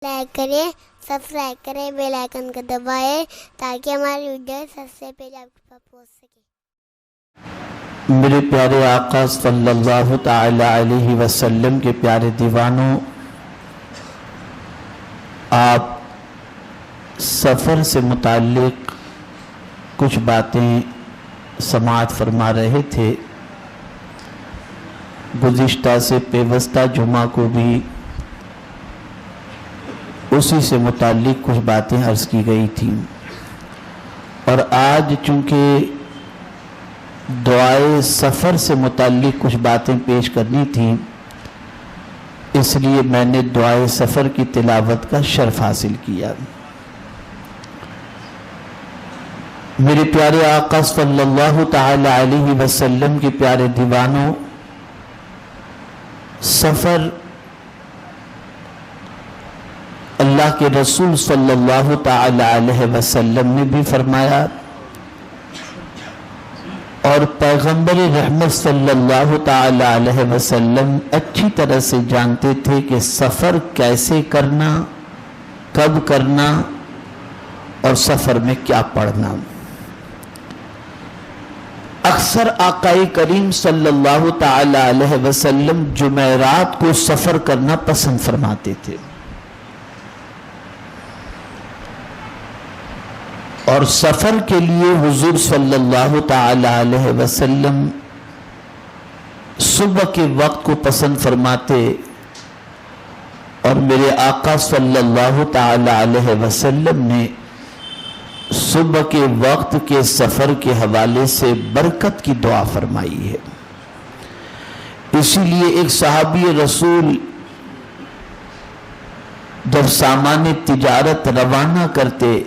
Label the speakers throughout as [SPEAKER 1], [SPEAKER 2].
[SPEAKER 1] Like کریں، subscribe کریں، bell icon کو دبائیں تاکہ ہماری ویڈیو سب سے پہلے آپ کے پاس پہنچ سکے۔
[SPEAKER 2] میرے پیارے آقا صلی اللہ تعالی علیہ وسلم کے پیارے دیوانوں، آپ سفر سے متعلق کچھ باتیں سماعت فرما رہے تھے۔ گزشتہ سے پیوستہ جمعہ کو بھی اسی سے متعلق کچھ باتیں عرض کی گئی تھیں، اور آج چونکہ دعائے سفر سے متعلق کچھ باتیں پیش کرنی تھیں، اس لیے میں نے دعائے سفر کی تلاوت کا شرف حاصل کیا۔ میرے پیارے آقا صلی اللہ تعالی علیہ وسلم کے پیارے دیوانوں، سفر اللہ کے رسول صلی اللہ تعالی علیہ وسلم نے بھی فرمایا، اور پیغمبر رحمت صلی اللہ تعالی علیہ وسلم اچھی طرح سے جانتے تھے کہ سفر کیسے کرنا، کب کرنا، اور سفر میں کیا پڑھنا۔ اکثر آقا کریم صلی اللہ تعالی علیہ وسلم جمعرات کو سفر کرنا پسند فرماتے تھے، اور سفر کے لیے حضور صلی اللہ تعالی علیہ وسلم صبح کے وقت کو پسند فرماتے، اور میرے آقا صلی اللہ تعالی علیہ وسلم نے صبح کے وقت کے سفر کے حوالے سے برکت کی دعا فرمائی ہے۔ اسی لیے ایک صحابی رسول جب سامان تجارت روانہ کرتے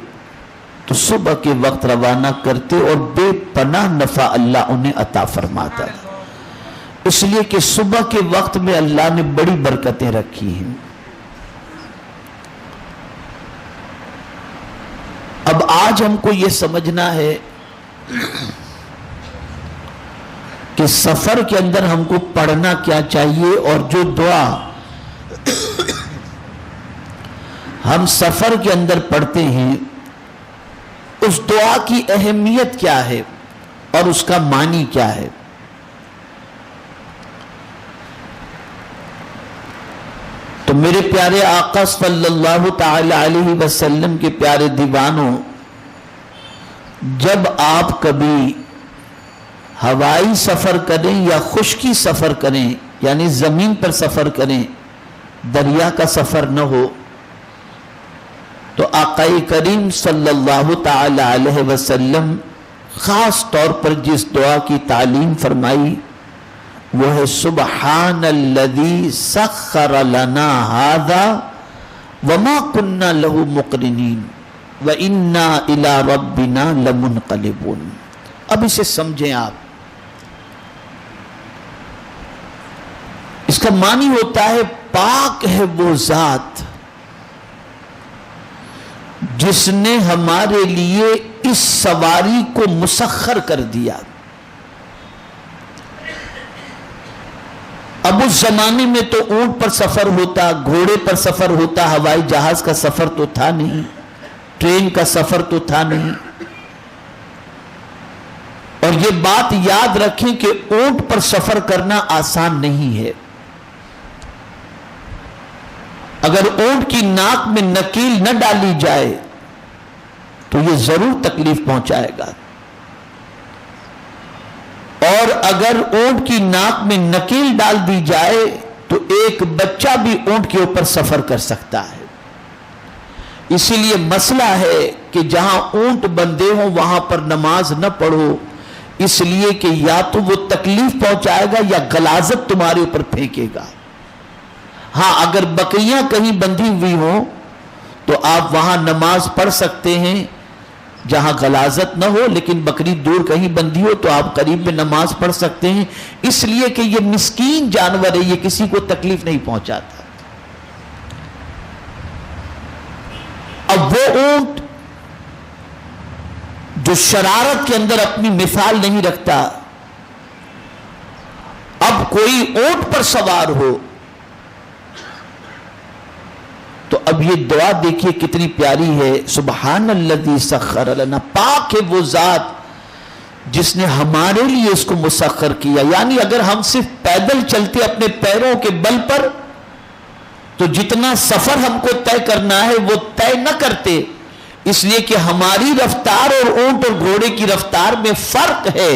[SPEAKER 2] تو صبح کے وقت روانہ کرتے، اور بے پناہ نفع اللہ انہیں عطا فرماتا، اس لیے کہ صبح کے وقت میں اللہ نے بڑی برکتیں رکھی ہیں۔ اب آج ہم کو یہ سمجھنا ہے کہ سفر کے اندر ہم کو پڑھنا کیا چاہیے، اور جو دعا ہم سفر کے اندر پڑھتے ہیں اس دعا کی اہمیت کیا ہے اور اس کا معنی کیا ہے۔ تو میرے پیارے آقا صلی اللہ تعالی علیہ وسلم کے پیارے دیوانوں، جب آپ کبھی ہوائی سفر کریں یا خشکی سفر کریں، یعنی زمین پر سفر کریں، دریا کا سفر نہ ہو، تو آقا کریم صلی اللہ تعالی علیہ وسلم خاص طور پر جس دعا کی تعلیم فرمائی وہ ہے سبحان الذی سخر لنا ھذا وما كنا له مقرنین وانا الی ربنا لمنقلبون۔ اب اسے سمجھیں آپ، اس کا معنی ہوتا ہے پاک ہے وہ ذات جس نے ہمارے لیے اس سواری کو مسخر کر دیا۔ اب اس زمانے میں تو اونٹ پر سفر ہوتا، گھوڑے پر سفر ہوتا، ہوائی جہاز کا سفر تو تھا نہیں، ٹرین کا سفر تو تھا نہیں۔ اور یہ بات یاد رکھیں کہ اونٹ پر سفر کرنا آسان نہیں ہے۔ اگر اونٹ کی ناک میں نکیل نہ ڈالی جائے تو یہ ضرور تکلیف پہنچائے گا، اور اگر اونٹ کی ناک میں نکیل ڈال دی جائے تو ایک بچہ بھی اونٹ کے اوپر سفر کر سکتا ہے۔ اسی لیے مسئلہ ہے کہ جہاں اونٹ بندھے ہوں وہاں پر نماز نہ پڑھو، اس لیے کہ یا تو وہ تکلیف پہنچائے گا یا غلاظت تمہارے اوپر پھینکے گا۔ ہاں، اگر بکریاں کہیں بندھی ہوئی ہوں تو آپ وہاں نماز پڑھ سکتے ہیں جہاں غلاظت نہ ہو، لیکن بکری دور کہیں بندھی ہو تو آپ قریب میں نماز پڑھ سکتے ہیں، اس لیے کہ یہ مسکین جانور ہے، یہ کسی کو تکلیف نہیں پہنچاتا۔ اب وہ اونٹ جو شرارت کے اندر اپنی مثال نہیں رکھتا، اب کوئی اونٹ پر سوار ہو تو اب یہ دعا دیکھیے کتنی پیاری ہے، سبحان الذی سخر لنا، پاک ہے وہ ذات جس نے ہمارے لیے اس کو مسخر کیا. یعنی اگر ہم صرف پیدل چلتے اپنے پیروں کے بل پر تو جتنا سفر ہم کو طے کرنا ہے وہ طے نہ کرتے، اس لیے کہ ہماری رفتار اور اونٹ اور گھوڑے کی رفتار میں فرق ہے.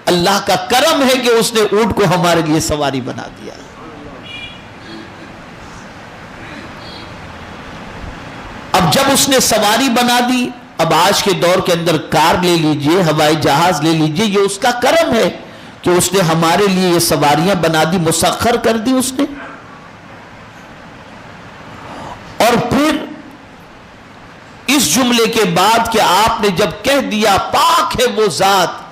[SPEAKER 2] اللہ کا کرم ہے کہ اس نے اونٹ کو ہمارے لیے سواری بنا دیا. اب جب اس نے سواری بنا دی، اب آج کے دور کے اندر کار لے لیجئے، ہوائی جہاز لے لیجئے، یہ اس کا کرم ہے کہ اس نے ہمارے لیے یہ سواریاں بنا دی، مسخر کر دی اس نے. اور پھر اس جملے کے بعد کہ آپ نے جب کہہ دیا پاک ہے وہ ذات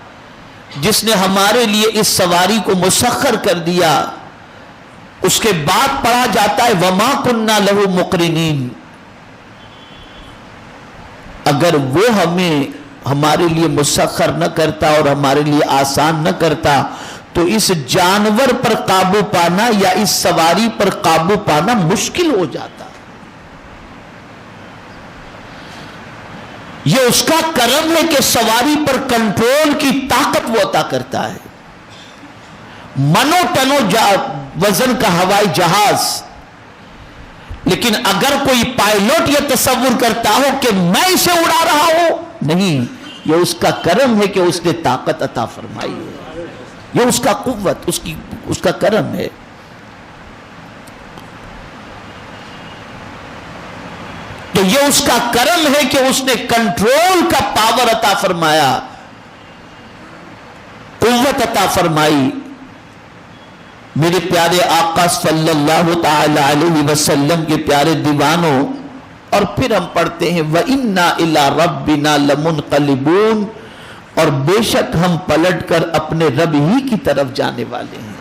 [SPEAKER 2] جس نے ہمارے لیے اس سواری کو مسخر کر دیا، اس کے بعد پڑھا جاتا ہے وما کننا لہو مقرنین. اگر وہ ہمارے لیے مسخر نہ کرتا اور ہمارے لیے آسان نہ کرتا تو اس جانور پر قابو پانا یا اس سواری پر قابو پانا مشکل ہو جاتا. یہ اس کا کرم ہے کہ سواری پر کنٹرول کی طاقت وہ عطا کرتا ہے. منو ٹنو وزن کا ہوائی جہاز، لیکن اگر کوئی پائلٹ یہ تصور کرتا ہو کہ میں اسے اڑا رہا ہوں، نہیں، یہ اس کا کرم ہے کہ اس نے طاقت عطا فرمائی ہے. یہ اس کا قوت، اس کا کرم ہے. تو یہ اس کا کرم ہے کہ اس نے کنٹرول کا پاور عطا فرمایا، قوت عطا فرمائی. میرے پیارے آقا صلی اللہ تعالی علیہ وسلم کے پیارے دیوانوں، اور پھر ہم پڑھتے ہیں وَإِنَّا إِلَىٰ رَبِّنَا لَمُنْقَلِبُونَ، اور بے شک ہم پلٹ کر اپنے رب ہی کی طرف جانے والے ہیں.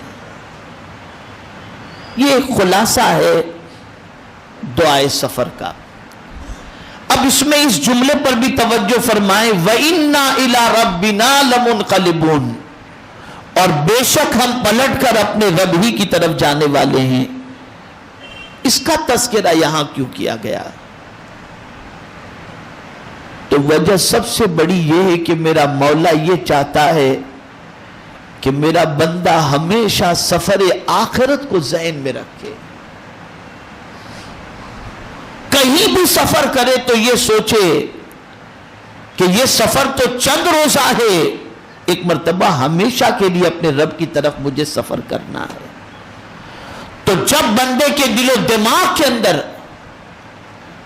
[SPEAKER 2] یہ ایک خلاصہ ہے دعائے سفر کا. اب اس میں اس جملے پر بھی توجہ فرمائیں وَإِنَّا إِلَىٰ رَبِّنَا لَمُنْقَلِبُونَ، اور بے شک ہم پلٹ کر اپنے رب ہی کی طرف جانے والے ہیں. اس کا تذکرہ یہاں کیوں کیا گیا؟ تو وجہ سب سے بڑی یہ ہے کہ میرا مولا یہ چاہتا ہے کہ میرا بندہ ہمیشہ سفر آخرت کو ذہن میں رکھے. کہیں بھی سفر کرے تو یہ سوچے کہ یہ سفر تو چند روزہ ہے، ایک مرتبہ ہمیشہ کے لیے اپنے رب کی طرف مجھے سفر کرنا ہے. تو جب بندے کے دل و دماغ کے اندر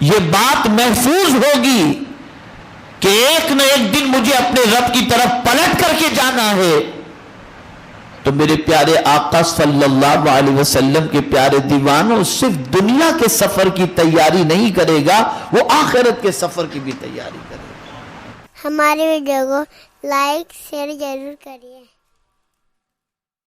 [SPEAKER 2] یہ بات محفوظ ہوگی کہ ایک نہ ایک دن مجھے اپنے رب کی طرف پلٹ کر کے جانا ہے، تو میرے پیارے آقا صلی اللہ علیہ وسلم کے پیارے دیوانوں صرف دنیا کے سفر کی تیاری نہیں کرے گا، وہ آخرت کے سفر کی بھی تیاری کرے گا.
[SPEAKER 1] ہمارے ویڈیو کو لائک شیئر ضرور کریے.